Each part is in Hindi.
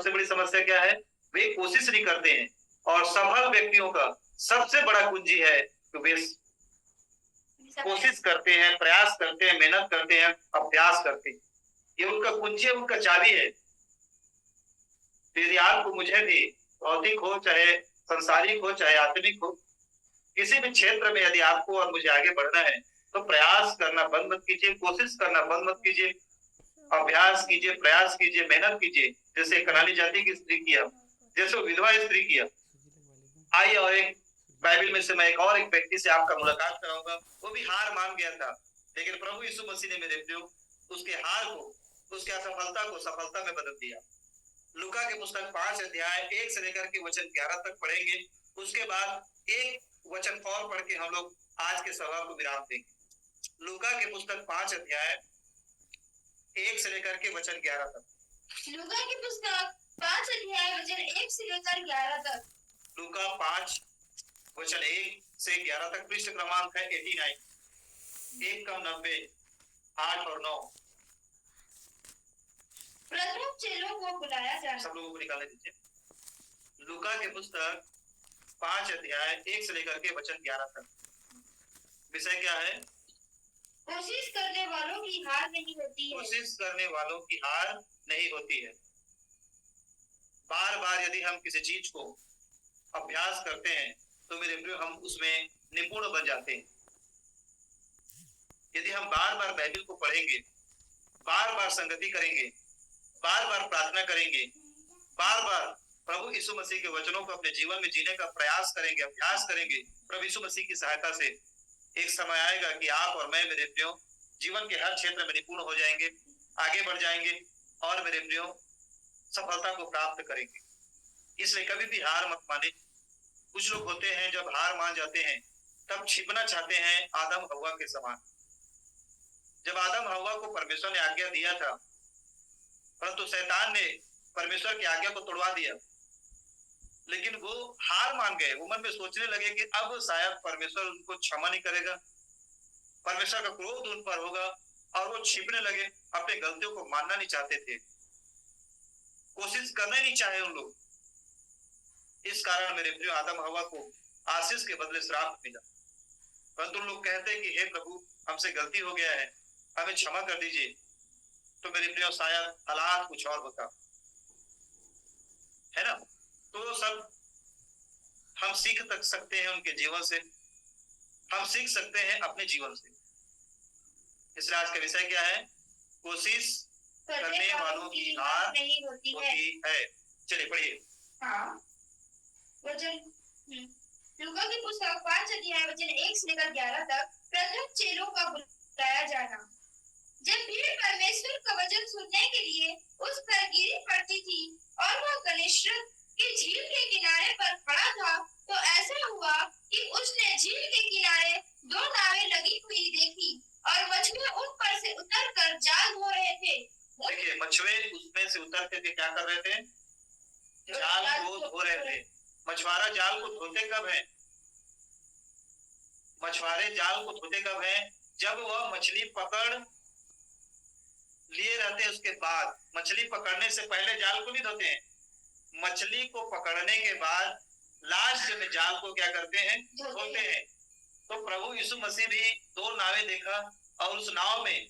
सबसे बड़ी समस्या क्या है? वे कोशिश नहीं करते हैं और सफल व्यक्तियों का सबसे बड़ा कुंजी है कि वे कोशिश करते हैं, प्रयास करते हैं, मेहनत करते हैं, अभ्यास करते हैं। ये उनका कुंजी है, उनका चाबी है। तो यदि आपको मुझे भी भौतिक हो, चाहे संसारिक हो, चाहे आत्मिक हो, किसी भी क्षेत्र में यदि आपको और मुझे आगे बढ़ना है, तो प्रयास करना बंद मत कीजिए, कोशिश करना बंद मत कीजिए, अभ्यास कीजिए, प्रयास कीजिए, मेहनत कीजिए, जैसे कनानी जाति की स्त्री किया, जैसे विधवा स्त्री किया। आइए और एक बाइबल में से मैं एक व्यक्ति से आपका मुलाकात कराऊंगा। वो भी हार मान गया था, लेकिन प्रभु यीशु मसीह ने मेरे प्रियो उसके हार को, उसकी असफलता को सफलता में बदल दिया। लूका की पुस्तक 5 अध्याय 1 से लेकर के वचन 11 तक पढ़ेंगे। उसके बाद एक वचन और पढ़ के हम लोग आज के सभा को विराम देंगे। लूका के पुस्तक 5 अध्याय 1 से लेकर के वचन 11 तक। लूका की पुस्तक 5 अध्याय वचन 1 से लेकर 11 तक। लूका 5 वचन 1 से 11 तक। पृष्ठ क्रमांक है 89, 1 कम 90, 8 और 9। प्रथम चेलों को बुलाया जाना। सब लोगों को निकालने दीजिए। लूका के पुस्तक 5 अध्याय 1 से लेकर के वचन 11 तक। विषय क्या है? कोशिश करने वालों की हार नहीं होती है। कोशिश करने वालों की हार नहीं होती है। बार बार यदि हम किसी चीज को अभ्यास करते हैं तो मेरे प्रिय हम उसमें निपुण बन जाते हैं। यदि हम बार बार बाइबल को पढ़ेंगे, बार बार संगति करेंगे, बार बार प्रार्थना करेंगे, बार बार प्रभु यीशु मसीह के वचनों को अपने जीवन में जीने का प्रयास करेंगे, अभ्यास करेंगे, प्रभु यीशु मसीह की सहायता से एक समय आएगा कि आप और मैं मेरे प्रियो जीवन के हर क्षेत्र में निपुण हो जाएंगे, आगे बढ़ जाएंगे और मेरे प्रियो सफलता को प्राप्त करेंगे। इसलिए कभी भी हार मत माने। कुछ लोग होते हैं जब हार मान जाते हैं तब छिपना चाहते हैं आदम हव्वा के समान। जब आदम हव्वा को परमेश्वर ने आज्ञा दिया था, परंतु शैतान ने परमेश्वर की आज्ञा को तोड़वा दिया, लेकिन वो हार मान गए। वो मन में सोचने लगे कि अब शायद परमेश्वर उनको क्षमा नहीं करेगा, परमेश्वर का क्रोध उन पर होगा, और वो छिपने लगे, अपने गलतियों को मानना नहीं चाहते थे, कोशिश करना नहीं चाहे उन लोग। इस कारण मेरे प्रिय आदम हव्वा को आशीष के बदले श्राप मिला। परंतु लोग कहते हैं कि हे प्रभु, हमसे गलती हो गया है, हमें क्षमा कर दीजिए। तो मेरे प्रिय शायद हालात कुछ और होता है ना। तो सब हम सीख तक सकते हैं उनके जीवन से, हम सीख सकते हैं अपने जीवन से। इसलिए आज का विषय क्या है? कोशिश करने वालों की हार नहीं होती है। चलिए पढ़िए। हाँ, वचन लूका की पुस्तक 5 अध्याय वचन 1 से लेकर 11 तक। प्रथम चेलों का बुलाया जाना। जब भीड़ परमेश्वर का वचन सुनने के लिए उस पर गिरी पड़ती थी और वह गनेसरत की झील के किनारे पर खड़ा था, तो ऐसा हुआ कि उसने झील के किनारे 2 नावें लगी हुई देखी और मछुए उन पर से उतर कर जाल धो रहे थे। देखिए, मछुए उसमें से उतर करके क्या कर रहे थे? जाल को धो रहे थे। मछुआरा जाल को धोते कब है? मछुआरे जाल को धोते कब है? जब वह मछली पकड़ लिए रहते हैं, उसके बाद। मछली पकड़ने से पहले जाल को नहीं धोते हैं। मछली को पकड़ने के बाद लास्ट में जाल को क्या करते हैं? धोते हैं। तो प्रभु यीशु मसीह भी 2 नावें देखा और उस नाव में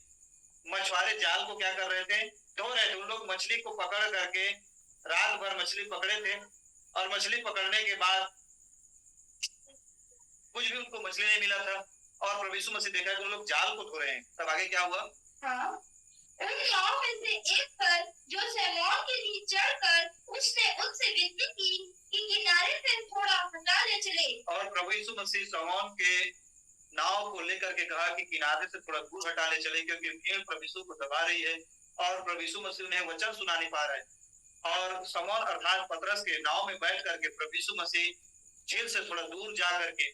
मछुआरे जाल को क्या कर रहे थे? धो रहे थे। उन लोग मछली को पकड़ करके रात भर मछली पकड़े थे और मछली पकड़ने के बाद कुछ भी उनको मछली नहीं मिला था और प्रभु यीशु मसीह देखा कि उन लोग जाल को धो रहे हैं। तब आगे क्या हुआ? हाँ, उन नाव में से एक पर जो शैतान के नीचे चढ़कर उसने उनसे विनती की कि किनारे से थोड़ा हटा ले चले। और प्रभु यीशु मसीह शमौन के नाव को लेकर के कहा कि किनारे से थोड़ा दूर हटा ले चले, क्योंकि भीड़ प्रभु यीशु को दबा रही है और प्रभु यीशु मसीह उन्हें वचन सुना नहीं पा रहे हैं। और शमौन अर्थात पतरस के नाव में बैठ करके प्रभु यीशु मसीह झील से थोड़ा दूर जा करके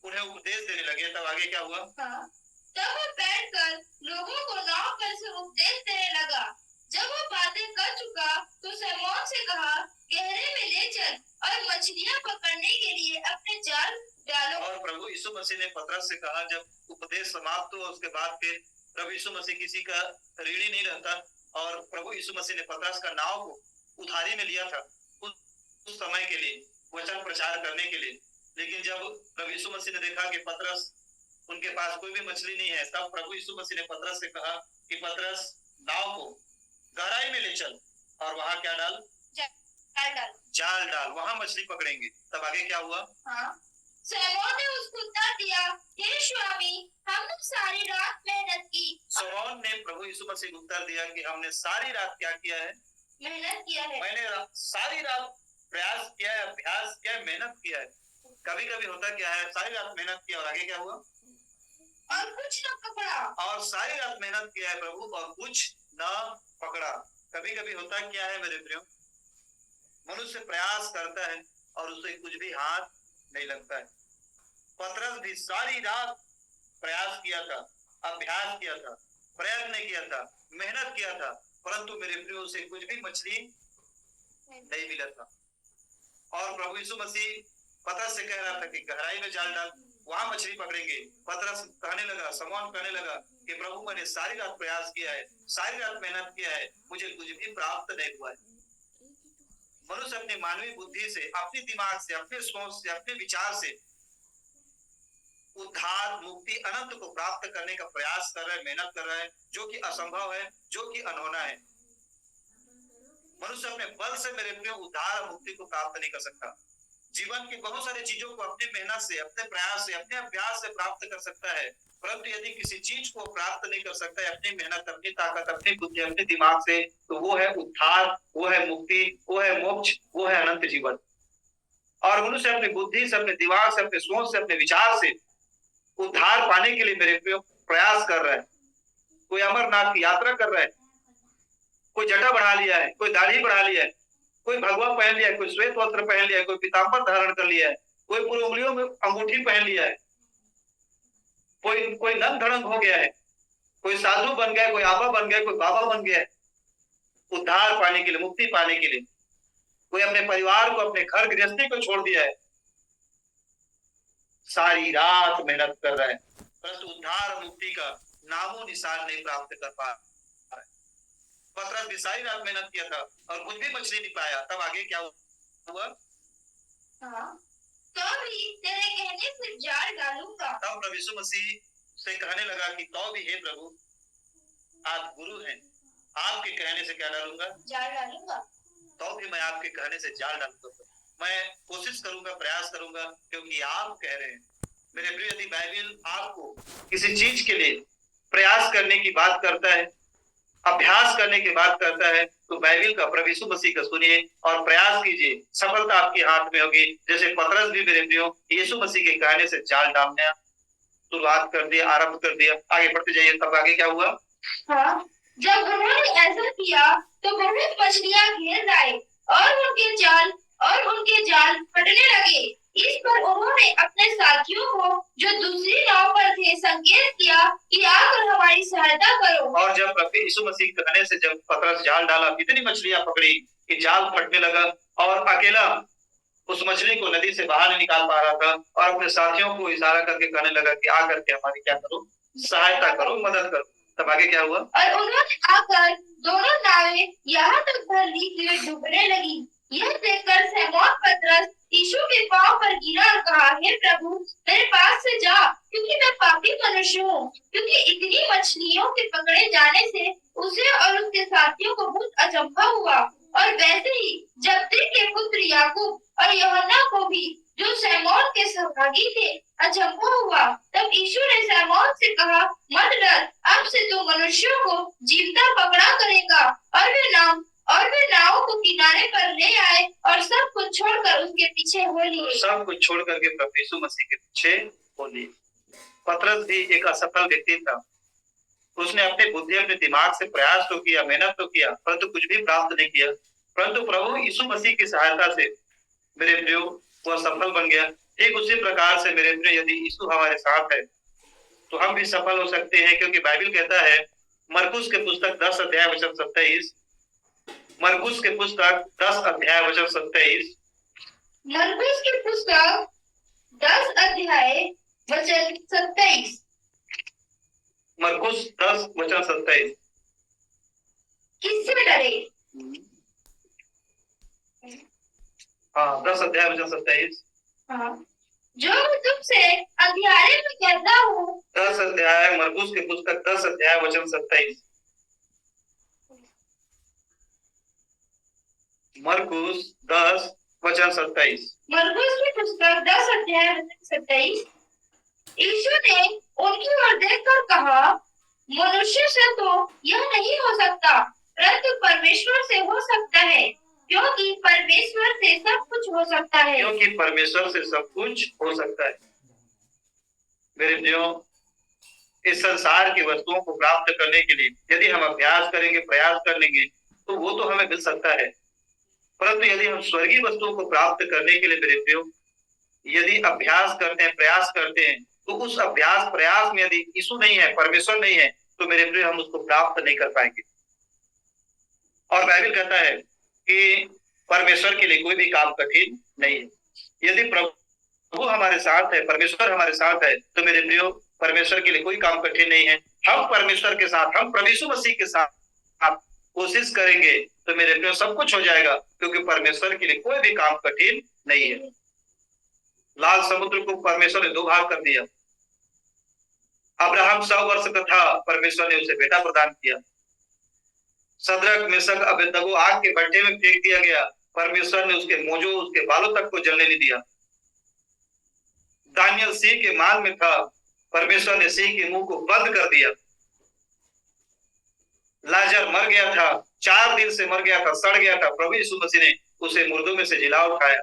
उन्हें उपदेश देने लगे। तब आगे क्या हुआ? हाँ, तब वह बैठकर लोगों को नाव पर से उपदेश देने लगा। जब वह बातें कर चुका तो शमौन से कहा, गहरे में ले चल और मछलियां पकड़ने के लिए अपने जाल डालो। और प्रभु यीशु मसीह ने पतरस से कहा, जब उपदेश समाप्त हुआ उसके बाद फिर प्रभु यीशु मसीह किसी का ऋणी नहीं रहता और प्रभु यीशु मसीह ने पतरस का नाव को उधारी में लिया था उस समय के लिए वचन प्रचार करने के लिए। लेकिन जब प्रभु यीशु मसीह ने देखा कि पतरस उनके पास कोई भी मछली नहीं है, तब प्रभु यीशु मसीह ने पतरस से कहा कि पतरस नाव को गहराई में ले चल और वहां क्या डाल, जाल डाल, वहां मछली पकड़ेंगे। तब आगे क्या हुआ? हाँ। शमौन ने उसको उत्तर दिया, हे स्वामी, हमने सारी रात मेहनत की। शमौन ने प्रभु यीशु मसीह को उत्तर दिया कि हमने सारी रात क्या किया है? मेहनत किया है। मैंने सारी रात प्रयास किया है, अभ्यास किया है, मेहनत किया है। कभी कभी होता क्या है, सारी रात मेहनत किया और आगे क्या हुआ? और कुछ न पकड़ा। और सारी रात मेहनत किया है प्रभु और कुछ न पकड़ा। कभी कभी होता क्या है मेरे प्रियो, मनुष्य प्रयास करता है और उसे कुछ भी हाथ नहीं लगता है। पतरस भी सारी रात प्रयास किया था, अभ्यास किया था, प्रयत्न किया था, मेहनत किया था, परंतु मेरे प्रियो से कुछ भी मछली नहीं मिला था। और प्रभु यीशु मसीह पतरस से कह रहा था कि गहराई में जाल डाल, वहां मछली पकड़ेंगे। पतरस कहने लगा, शमौन कहने लगा कि प्रभु मैंने सारी रात प्रयास किया है, सारी रात मेहनत किया है, मुझे कुछ भी प्राप्त नहीं हुआ है। मनुष्य अपनी मानवीय बुद्धि से, अपने दिमाग से, अपने सोच से, अपने विचार से उद्धार, मुक्ति, अनंत को प्राप्त करने का प्रयास कर रहा है, मेहनत कर रहा है, जो कि असंभव है, जो कि अनहोना है। मनुष्य अपने बल से मेरे प्रिय उद्धार और मुक्ति को प्राप्त नहीं कर सकता। जीवन की बहुत सारी चीजों को अपनी मेहनत से, अपने प्रयास से, अपने अभ्यास से प्राप्त कर सकता है, परंतु यदि किसी चीज को प्राप्त नहीं कर सकता है अपनी मेहनत, अपनी ताकत, अपनी बुद्धि, अपने दिमाग से, तो वो है उद्धार, वो है मुक्ति, वो है मोक्ष, वो है अनंत जीवन। और मनुष्य अपनी बुद्धि से, अपने दिमाग से, अपने सोच से, अपने विचार से उद्धार पाने के लिए मेरे प्रिय प्रयास कर रहा है। कोई अमरनाथ की यात्रा कर रहा है, कोई जटा बढ़ा लिया है, कोई दाढ़ी बढ़ा लिया है, कोई भगवा पहन लिया है, कोई श्वेत वस्त्र पहन लिया है, कोई पीताम्बर धारण कर लिया है, कोई पूरी उंगलियों में अंगूठी पहन लिया है, कोई नंग धड़ंग हो गया है, कोई साधु बन गया, कोई आबा बन गया, कोई बाबा बन गया है उद्धार पाने के लिए, मुक्ति पाने के लिए। कोई अपने परिवार को, अपने घर गृहस्थी को छोड़ दिया है, सारी रात मेहनत कर रहा है, परंतु उद्धार और मुक्ति का नामो निशान नहीं प्राप्त कर पा रहा है। पतरस भी सारी रात मेहनत किया था और कुछ भी मछली नहीं पाया। तब आगे क्या हुआ? हाँ। तो भी तेरे कहने से जाल डालूंगा। तब प्रभु यीशु मसीह से कहने लगा कि तो भी हे प्रभु, आप गुरु हैं, आपके कहने से क्या डालूंगा? जाल डालूंगा। तो भी मैं आपके कहने से जाल डालूंगा। मैं कोशिश करूंगा, प्रयास करूंगा, क्योंकि आप कह रहे हैं। मेरे प्रिय, यदि बाइबल आपको किसी चीज के लिए प्रयास करने की बात करता है, अभ्यास करने की बात करता है, तो बाइबल का, प्रभु यीशु मसीह का सुनिए और प्रयास कीजिए, सफलता आपके हाथ में होगी। जैसे पतरस भी मेरे प्रियो यीशु मसीह के कहने से जाल डालने शुरुआत कर दिया, आरंभ कर दिया। आगे बढ़ते जाइए। तब आगे क्या हुआ? हाँ, जब उन्होंने ऐसा किया तो बहुत मछलियां घेर लाए और उनके जाल फटने लगे। इस पर उन्होंने अपने साथियों को जो दूसरी नाव पर थे संकेत किया कि आकर हमारी सहायता करो। और जब प्रभु यीशु मसीह कहने से जब पतरस जाल डाला, इतनी मछलियां पकड़ी कि जाल फटने लगा और अकेला उस मछली को नदी से बाहर नहीं निकाल पा रहा था और अपने साथियों को इशारा करके कहने लगा कि आकर के हमारी क्या करो, सहायता करो, मदद करो। तब आगे क्या हुआ? और उन्होंने आकर दोनों नावें यहाँ तक भर ली कि वे डूबने लगी। यह देखकर शमौन पतरस यीशु के पांव पर गिरा और कहा, हे प्रभु, मेरे पास से जा, क्योंकि मैं पापी मनुष्य हूँ। क्योंकि इतनी मछलियों के पकड़े जाने से उसे और उसके साथियों को बहुत अचंभा हुआ। और वैसे ही जब्दी के पुत्र याकूब और यूहन्ना को भी, जो शमौन के सहभागी थे, अचंभा हुआ। तब यीशु ने शमौन से कहा, मत डर, अब से तू मनुष्यों को जीवता पकड़ा करेगा। और वे नाव को किनारे पर ले आए और सब कुछ छोड़कर उसके पीछे हो लिए। सब कुछ छोड़ करके प्रभु यीशु मसीह के पीछे हो लिए। पतरस भी एक असफल व्यक्ति था। उसने अपनी बुद्धि, अपने दिमाग से प्रयास तो किया, मेहनत तो किया, परंतु कुछ भी प्राप्त नहीं किया। परंतु प्रभु यीशु मसीह की सहायता से मेरे प्रियो वह सफल बन गया। ठीक उसी प्रकार से मेरे प्रियो, यदि यीशु हमारे साथ है तो हम भी सफल हो सकते हैं, क्योंकि बाइबल कहता है मरकुस के पुस्तक 10 अध्याय वचन 27, मरकुस के पुस्तक 10 अध्याय वचन 27, मरकुस की पुस्तक 10 अध्याय वचन 27, मरकुस 10 वचन 27। किससे डरे? हाँ 10 अध्याय वचन 27। हाँ, जो मैं तुमसे अंधियारे में कहता हूँ, 10 अध्याय मरकुस की पुस्तक 10 अध्याय वचन 27। मरकुस 10 वचन 27। मरकुस की पुस्तक 10 अध्याय वचन 27। यीशु ने उनकी ओर देखकर कहा, मनुष्य से तो यह नहीं हो सकता, परंतु परमेश्वर से हो सकता है, क्योंकि परमेश्वर से सब कुछ हो सकता है। क्योंकि परमेश्वर से सब कुछ हो सकता है। मेरे प्रियो, इस संसार की वस्तुओं को प्राप्त करने के लिए यदि हम अभ्यास करेंगे, प्रयास कर लेंगे, तो वो तो हमें मिल सकता है। परंतु यदि हम स्वर्गीय वस्तुओं को प्राप्त करने के लिए मेरे प्रियो यदि अभ्यास करते हैं, प्रयास करते हैं, तो उस अभ्यास प्रयास में यदि यीशु नहीं है, परमेश्वर नहीं है, तो मेरे प्रियो हम उसको प्राप्त नहीं कर पाएंगे। और बाइबल कहता है कि परमेश्वर के लिए कोई भी काम कठिन नहीं है। यदि प्रभु हमारे साथ है, परमेश्वर हमारे साथ है, तो मेरे प्रियो परमेश्वर के लिए कोई काम कठिन नहीं है। हम परमेश्वर के साथ, हम प्रभु यीशु मसीह के साथ कोशिश करेंगे तो मेरे प्रियो सब कुछ हो जाएगा, क्योंकि परमेश्वर के लिए कोई भी काम कठिन नहीं है। लाल समुद्र को परमेश्वर ने 2 भाग कर दिया। अब्राहम 100 वर्ष का था, परमेश्वर ने उसे बेटा प्रदान किया। सदरक मेशक अबेदनगो आग के भट्ठे में फेंक दिया गया, परमेश्वर ने उसके मोजों, उसके बालों तक को जलने नहीं दिया। दानियल सिंह के मान में था, परमेश्वर ने सिंह के मुंह को बंद कर दिया। लाजर मर गया था, 4 दिन से मर गया था, सड़ गया था, प्रभु यीशु मसीह ने उसे मुर्दों में से जिला उठाया।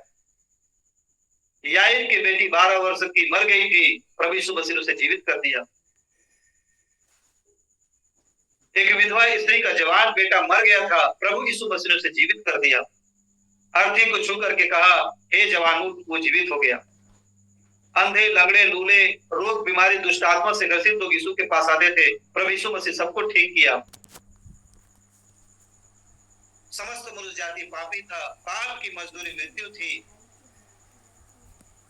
याईर की बेटी 12 वर्ष की मर गई थी, प्रभु यीशु मसीह ने उसे जीवित कर दिया। एक विधवा स्त्री का जवान बेटा मर गया था, प्रभु यीशु मसीह ने उसे जीवित कर दिया। अर्थी को छू करके कहा, हे जवान, वो जीवित हो गया। अंधे, लंगड़े, लूले, रोग, बीमारी, दुष्ट आत्मा से ग्रसित लोग यीशु के पास आते थे, प्रभु यीशु मसीह सबको ठीक किया। समस्त मनुष्य जाति पापी था, पाप की मजदूरी मृत्यु थी।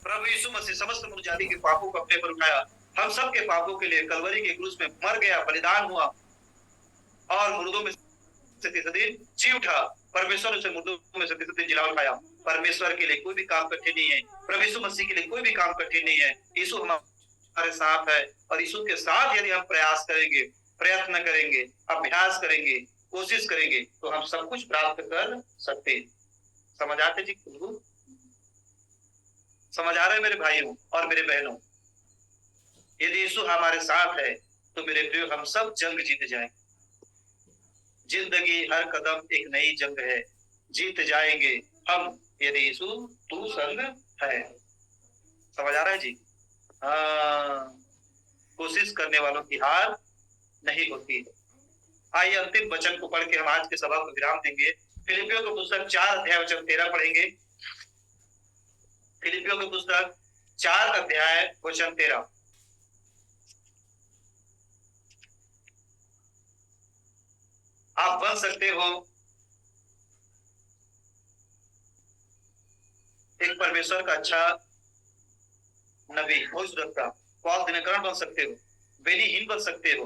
प्रभु यीशु मसीह समस्त मनुष्य जाति के पापों को अपने पर उठाया, हम सब के पापों के लिए कलवरी के क्रूस में मर गया, बलिदान हुआ और मुर्दों में से तीसरे दिन जी उठा। परमेश्वर ने उसे मुर्दों में से तीसरे दिन जिला उठाया। परमेश्वर के लिए कोई भी काम कठिन नहीं है, प्रभु यीशु मसीह के लिए कोई भी काम कठिन नहीं है। यीशु हमारे साथ है और यीशु के साथ यदि हम प्रयास करेंगे, प्रयत्न करेंगे, अभ्यास करेंगे, कोशिश करेंगे, तो हम सब कुछ प्राप्त कर सकते हैं। समझ आते जी? समझ आ रहे हैं मेरे भाइयों और मेरे बहनों? यदि यीशु हमारे साथ है तो मेरे प्रियो हम सब जंग जीत जाएंगे। जिंदगी हर कदम एक नई जंग है, जीत जाएंगे हम यदि यीशु तू संग है। समझ आ रहा है जी? कोशिश करने वालों की हार नहीं होती है। आइए अंतिम वचन को पढ़ के हम आज के सभा को विराम देंगे। फिलिपियों की पुस्तक 4 अध्याय वचन 13 पढ़ेंगे। फिलिपियों की पुस्तक 4 अध्याय वचन 13। आप बन सकते हो एक परमेश्वर का अच्छा नबी, भविष्यवक्ता, पौल दिनकरण बन सकते हो, बेनीहीन बन सकते हो,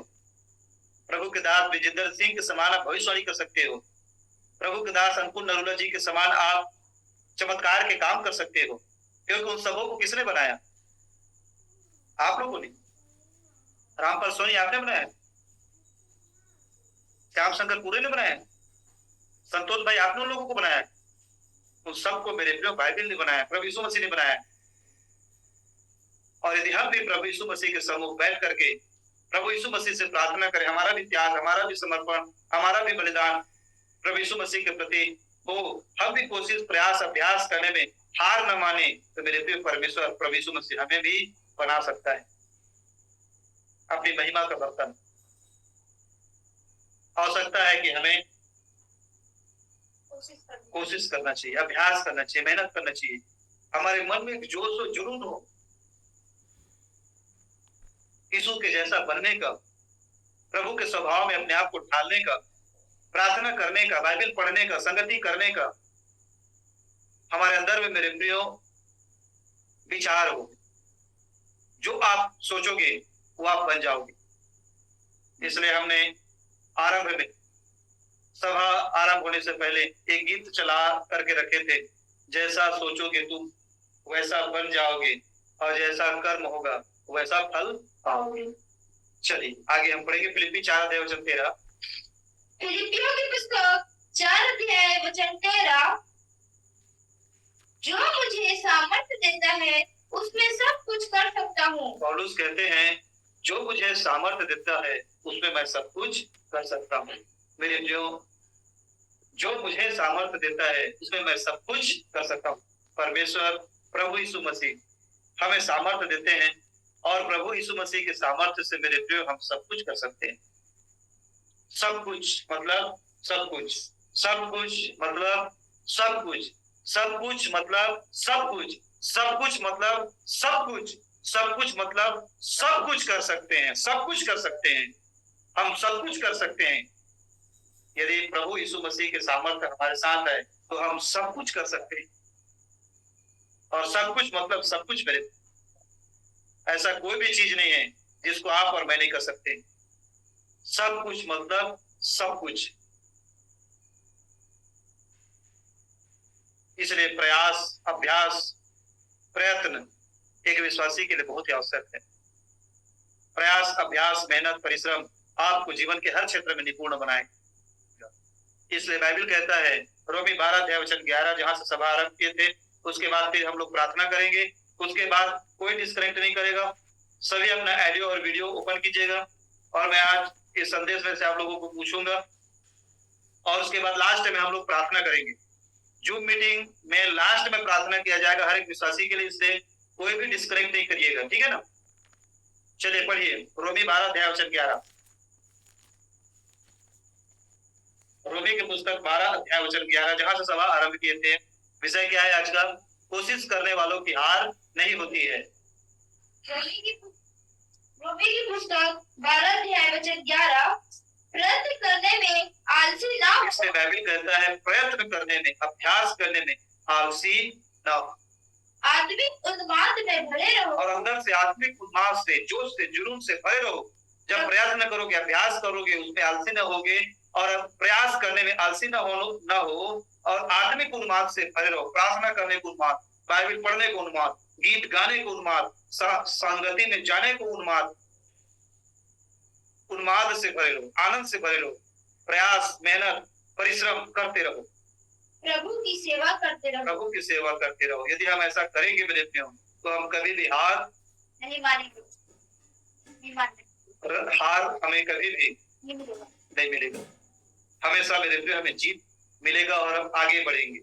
प्रभु के दास विजेंद्र सिंह के समान आप भविष्यवाणी कर सकते हो, प्रभु के दास अंकुर नरूला जी के समान आप चमत्कार के काम कर सकते हो, क्योंकि उन सबों को किसने बनाया? आप लोगों ने। रामपाल सोनी आपने बनाया, श्याम शंकर पूरे ने बनाया, संतोष भाई आपने उन लोगों को बनाया, उन सबको मेरे प्रिय बाइबल ने बनाया, प्रभु यीशु मसीह ने बनाया। और यदि हम भी प्रभु यीशु मसीह के सम्मुख बैठ करके प्रभु यीशु मसीह से प्रार्थना करें, हमारा भी त्याग, हमारा भी समर्पण, हमारा भी बलिदान प्रभु यीशु मसीह के प्रति हो, हम भी कोशिश, प्रयास, अभ्यास करने में हार न माने, तो मेरे प्रिय परमेश्वर प्रभु यीशु मसीह हमें भी बना सकता है अपनी महिमा का बर्तन। आवश्यकता है कि हमें कोशिश करना चाहिए, अभ्यास करना चाहिए, मेहनत करना चाहिए। हमारे मन में जोश और जुनून हो यीशु के जैसा बनने का, प्रभु के स्वभाव में अपने आप को ढालने का, प्रार्थना करने का, बाइबल पढ़ने का, संगति करने का हमारे अंदर में मेरे प्रियो विचार हो। जो आप सोचोगे वो आप बन जाओगे। इसलिए हमने आरंभ में, सभा आरंभ होने से पहले एक गीत चला करके रखे थे, जैसा सोचोगे तुम वैसा बन जाओगे, और जैसा कर्म होगा वैसा फल पाओगे। चलिए आगे हम पढ़ेंगे फिलिप्पी 4 अध्याय वचन 13। फिलिपियों की पुस्तक 4 अध्याय वचन 13। जो मुझे सामर्थ्य देता है उसमें सब कुछ कर सकता हूँ। पौलुस कहते हैं जो मुझे सामर्थ्य देता है उसमें मैं सब कुछ कर सकता हूँ। मेरे जो मुझे सामर्थ्य देता है उसमें मैं सब कुछ कर सकता हूँ। परमेश्वर प्रभु यीशु मसीह हमें सामर्थ्य देते हैं, और प्रभु यीशु मसीह के सामर्थ्य से मेरे प्रिय हम सब कुछ कर सकते हैं। सब कुछ मतलब सब कुछ, सब कुछ मतलब सब कुछ, सब कुछ मतलब सब कुछ, सब कुछ मतलब सब कुछ, सब कुछ मतलब सब कुछ कर सकते हैं, सब कुछ कर सकते हैं, हम सब कुछ कर सकते हैं। यदि प्रभु यीशु मसीह के सामर्थ्य हमारे साथ है तो हम सब कुछ कर सकते हैं। और सब कुछ मतलब सब कुछ मेरे, ऐसा कोई भी चीज नहीं है जिसको आप और मैं नहीं कर सकते। सब कुछ मतलब सब कुछ। इसलिए प्रयास, अभ्यास, प्रयत्न एक विश्वासी के लिए बहुत ही आवश्यक है। प्रयास, अभ्यास, मेहनत, परिश्रम आपको जीवन के हर क्षेत्र में निपुण बनाएगा। इसलिए बाइबल कहता है रोमी 12 अध्याय वचन 11, जहां से सभा आरंभ किए थे उसके बाद फिर हम लोग प्रार्थना करेंगे, उसके बाद कोई डिस्कनेक्ट नहीं करेगा। सभी अपना ऑडियो और वीडियो ओपन कीजिएगा, और मैं आज इस संदेश में से आप लोगों को पूछूंगा, और उसके बाद लास्ट में हम लोग प्रार्थना करेंगे। जूम मीटिंग में लास्ट में प्रार्थना किया जाएगा हर एक विश्वासी के लिए, इससे कोई भी डिस्कनेक्ट नहीं करिएगा, ठीक है ना। चलिए पढ़िए रोमी 12 अध्याय वचन 11। रोमी की पुस्तक 12 अध्याय वचन 11, जहां से सभा आरंभ किए थे। विषय क्या है आज का? कोशिश करने वालों की हार नहीं होती है। रोमी की पुस्तक 12 अध्याय वचन 11। प्रयत्न करने में आलसी ना हो। इसमें बाइबल कहता है प्रयत्न करने में, अभ्यास करने में आलसी ना हो। आत्मिक उन्माद में भरे रहो। और अंदर से आत्मिक उन्माद से, जोश से, जुनून से भरे रहो। जब प्रयत्न करोगे, अभ्यास करोगे, उसमें आलसी ना होगे, और प्रयास करने में आलसी ना हो, और आत्मिक उन्माद से भरे रहो। प्रार्थना करने को उन्माद, बाइबल पढ़ने को उन्माद, गीत गाने को उन्माद, संगति में जाने को उन्माद, उन्माद से भरे रहो, आनंद से भरे रहो। प्रयास, मेहनत, परिश्रम करते रहो, प्रभु की सेवा करते रहो। प्रभु की सेवा करते रहो। यदि हम ऐसा करेंगे मेरे प्रियो, तो हम कभी भी हार नहीं मानेंगे, हार हमें कभी भी मिलेगा। नहीं मिलेगा। हमेशा मेरे प्रियो हमें जीत मिलेगा, और हम आगे बढ़ेंगे।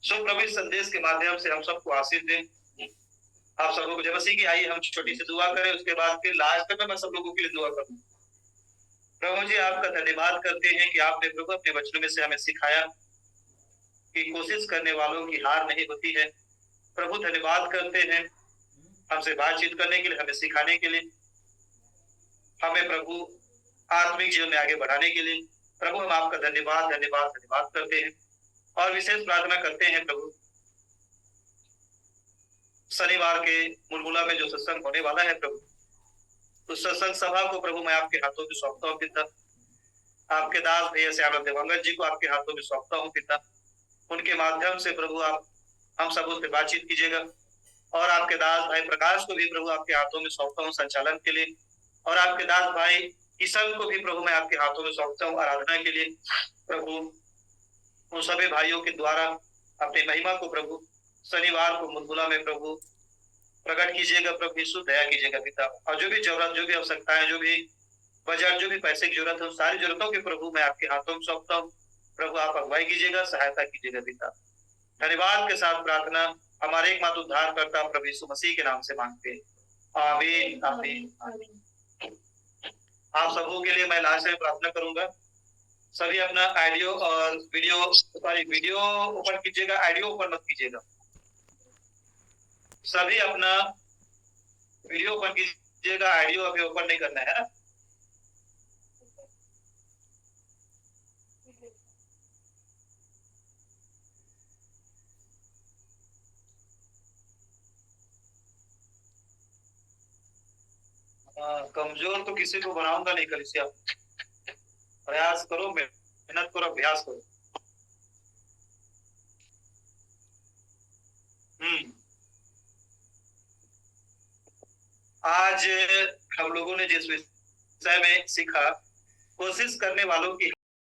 सो प्रभु इस संदेश के माध्यम से हम सबको आशीष दें। आप सब लोग जय मसीह की। आइए हम छोटी सी दुआ करें, उसके बाद फिर लास्ट में मैं सब लोगों के लिए दुआ करूँ। प्रभु जी आपका धन्यवाद करते हैं कि आपने प्रभु अपने वचनों में से हमें सिखाया कि कोशिश करने वालों की हार नहीं होती है। प्रभु धन्यवाद करते हैं हमसे बातचीत करने के लिए, हमें सिखाने के लिए, हमें प्रभु आत्मिक जीवन में आगे बढ़ाने के लिए। प्रभु हम आपका धन्यवाद धन्यवाद धन्यवाद करते हैं, और विशेष प्रार्थना करते हैं प्रभु शनिवार के मुलमुला में जो सत्संग होने वाला है प्रभु, उस सत्संग सभा को प्रभु मैं आपके हाथों में सौंपता हूँ पिता। आपके दास भैया श्याम देवांगन जी को आपके हाथों में सौंपता हूँ पिता। उनके माध्यम से प्रभु आप हम सब से बातचीत कीजिएगा, और आपके दास भाई प्रकाश को भी प्रभु आपके हाथों में सौंपता हूँ संचालन के लिए, और आपके दास भाई किशन को भी प्रभु मैं आपके हाथों में सौंपता हूँ आराधना के लिए। प्रभु उन सभी भाइयों के द्वारा अपनी महिमा को प्रभु शनिवार को मुलमुला में प्रभु प्रकट कीजिएगा। प्रभु यीशु दया कीजिएगा पिता, और जो भी जरूरत, जो भी आवश्यकताएं, जो भी बजट, जो भी पैसे की जरूरत है, सारी जरूरतों के प्रभु मैं आपके हाथों में सौंपता हूँ। प्रभु आप अगुवाई कीजिएगा, सहायता कीजिएगा पिता। धन्यवाद के साथ प्रार्थना हमारे एकमात्र उद्धारकर्ता प्रभु यीशु मसीह के नाम से मांगते हैं, आमीन आमीन। आप सबों के लिए मैं लास्ट में प्रार्थना करूंगा। सभी अपना ऑडियो और वीडियो ओपन कीजिएगा, ऑडियो ओपन मत कीजिएगा। सभी अपना वीडियो ओपन कीजिएगा, ऑडियो अभी ओपन नहीं करना है ना। कमजोर तो किसी को बनाऊंगा नहीं, कल से आप प्रयास करो, मेहनत करो, अभ्यास करो। आज हम लोगों ने जिस विषय में सीखा, कोशिश करने वालों की